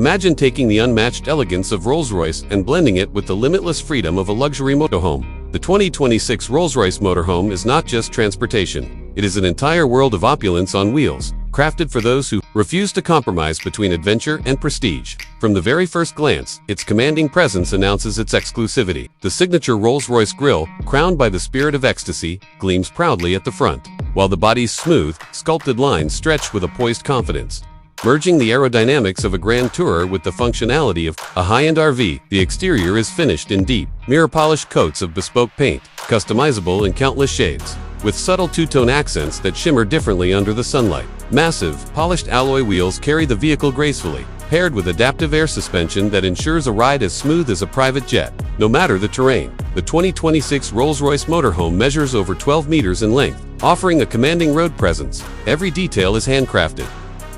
Imagine taking the unmatched elegance of Rolls-Royce and blending it with the limitless freedom of a luxury motorhome. The 2026 Rolls-Royce Motorhome is not just transportation. It is an entire world of opulence on wheels, crafted for those who refuse to compromise between adventure and prestige. From the very first glance, its commanding presence announces its exclusivity. The signature Rolls-Royce grille, crowned by the spirit of ecstasy, gleams proudly at the front, while the body's smooth, sculpted lines stretch with a poised confidence. Merging the aerodynamics of a grand tourer with the functionality of a high-end RV, the exterior is finished in deep, mirror-polished coats of bespoke paint, customizable in countless shades, with subtle two-tone accents that shimmer differently under the sunlight. Massive, polished alloy wheels carry the vehicle gracefully, paired with adaptive air suspension that ensures a ride as smooth as a private jet, no matter the terrain. The 2026 Rolls-Royce Motorhome measures over 12 meters in length, offering a commanding road presence. Every detail is handcrafted,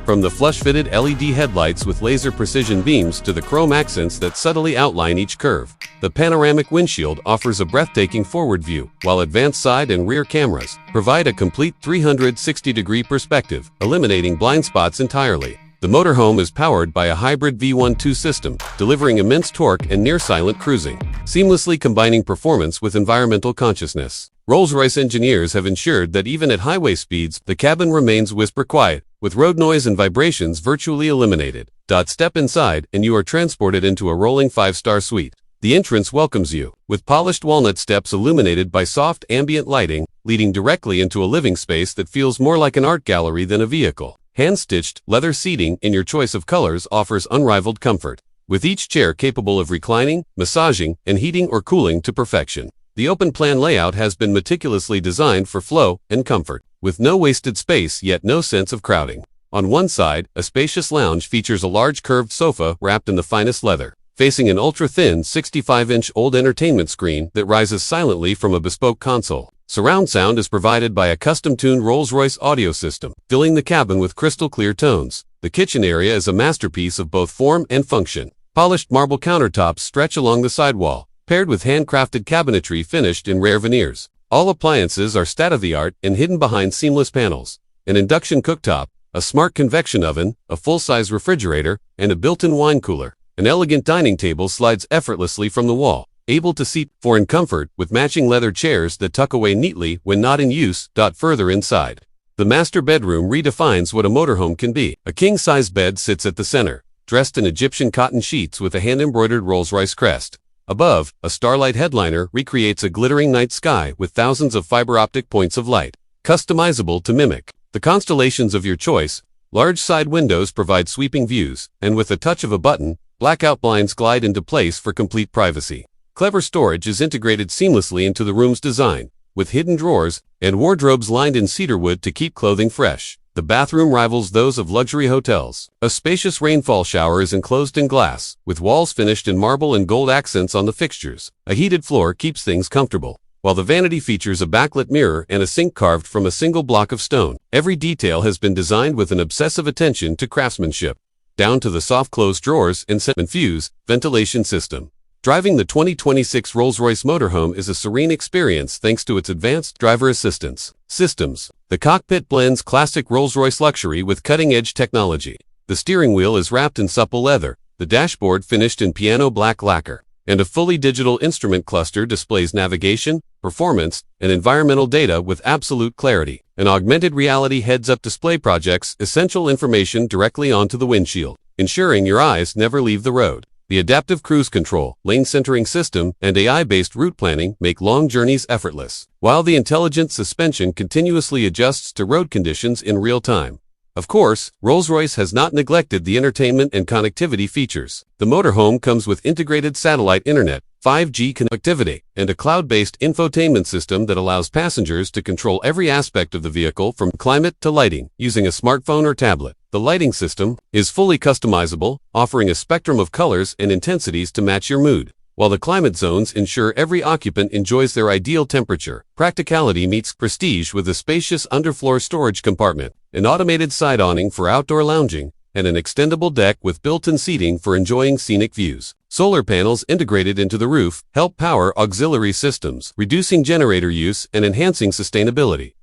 from the flush-fitted LED headlights with laser precision beams to the chrome accents that subtly outline each curve. The panoramic windshield offers a breathtaking forward view, while advanced side and rear cameras provide a complete 360-degree perspective, eliminating blind spots entirely. The motorhome is powered by a hybrid V12 system, delivering immense torque and near-silent cruising, seamlessly combining performance with environmental consciousness. Rolls-Royce engineers have ensured that even at highway speeds, the cabin remains whisper quiet, with road noise and vibrations virtually eliminated. Step inside, and you are transported into a rolling 5-star suite. The entrance welcomes you, with polished walnut steps illuminated by soft ambient lighting, leading directly into a living space that feels more like an art gallery than a vehicle. Hand-stitched, leather seating in your choice of colors offers unrivaled comfort, with each chair capable of reclining, massaging, and heating or cooling to perfection. The open-plan layout has been meticulously designed for flow and comfort, with no wasted space yet no sense of crowding. On one side, a spacious lounge features a large curved sofa wrapped in the finest leather, facing an ultra-thin 65-inch old entertainment screen that rises silently from a bespoke console. Surround sound is provided by a custom-tuned Rolls-Royce audio system, filling the cabin with crystal-clear tones. The kitchen area is a masterpiece of both form and function. Polished marble countertops stretch along the sidewall, paired with handcrafted cabinetry finished in rare veneers. All appliances are state-of-the-art and hidden behind seamless panels. An induction cooktop, a smart convection oven, a full-size refrigerator, and a built-in wine cooler. An elegant dining table slides effortlessly from the wall, able to seat for in comfort with matching leather chairs that tuck away neatly when not in use. Further inside, the master bedroom redefines what a motorhome can be. A king-size bed sits at the center, dressed in Egyptian cotton sheets with a hand-embroidered Rolls-Royce crest. Above, a starlight headliner recreates a glittering night sky with thousands of fiber-optic points of light, customizable to mimic the constellations of your choice. Large side windows provide sweeping views, and with a touch of a button, blackout blinds glide into place for complete privacy. Clever storage is integrated seamlessly into the room's design, with hidden drawers and wardrobes lined in cedarwood to keep clothing fresh. The bathroom rivals those of luxury hotels. A spacious rainfall shower is enclosed in glass, with walls finished in marble and gold accents on the fixtures. A heated floor keeps things comfortable, while the vanity features a backlit mirror and a sink carved from a single block of stone. Every detail has been designed with an obsessive attention to craftsmanship, down to the soft-close drawers and scent-infused ventilation system. Driving the 2026 Rolls-Royce Motorhome is a serene experience thanks to its advanced driver assistance systems. The cockpit blends classic Rolls-Royce luxury with cutting-edge technology. The steering wheel is wrapped in supple leather, the dashboard finished in piano black lacquer, and a fully digital instrument cluster displays navigation, performance, and environmental data with absolute clarity. An augmented reality heads-up display projects essential information directly onto the windshield, ensuring your eyes never leave the road. The adaptive cruise control, lane centering system, and AI-based route planning make long journeys effortless, while the intelligent suspension continuously adjusts to road conditions in real time. Of course, Rolls-Royce has not neglected the entertainment and connectivity features. The motorhome comes with integrated satellite internet, 5G connectivity, and a cloud-based infotainment system that allows passengers to control every aspect of the vehicle from climate to lighting using a smartphone or tablet. The lighting system is fully customizable, offering a spectrum of colors and intensities to match your mood, while the climate zones ensure every occupant enjoys their ideal temperature. Practicality meets prestige with a spacious underfloor storage compartment, an automated side awning for outdoor lounging, and an extendable deck with built-in seating for enjoying scenic views. Solar panels integrated into the roof help power auxiliary systems, reducing generator use and enhancing sustainability.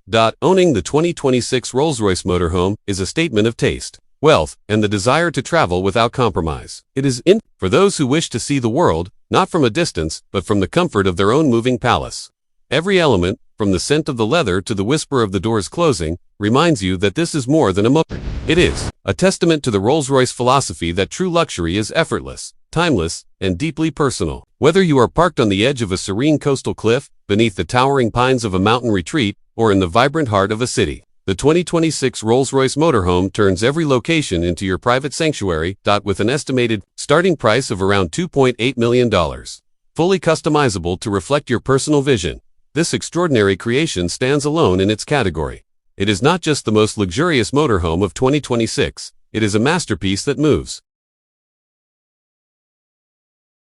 Owning the 2026 Rolls-Royce Motorhome is a statement of taste. wealth, and the desire to travel without compromise. It is for those who wish to see the world, not from a distance, but from the comfort of their own moving palace. Every element, from the scent of the leather to the whisper of the doors closing, reminds you that this is more than a motor. It is a testament to the Rolls-Royce philosophy that true luxury is effortless, timeless, and deeply personal. Whether you are parked on the edge of a serene coastal cliff, beneath the towering pines of a mountain retreat, or in the vibrant heart of a city, the 2026 Rolls-Royce Motorhome turns every location into your private sanctuary. With an estimated starting price of around $2.8 million. Fully customizable to reflect your personal vision, this extraordinary creation stands alone in its category. It is not just the most luxurious motorhome of 2026, it is a masterpiece that moves.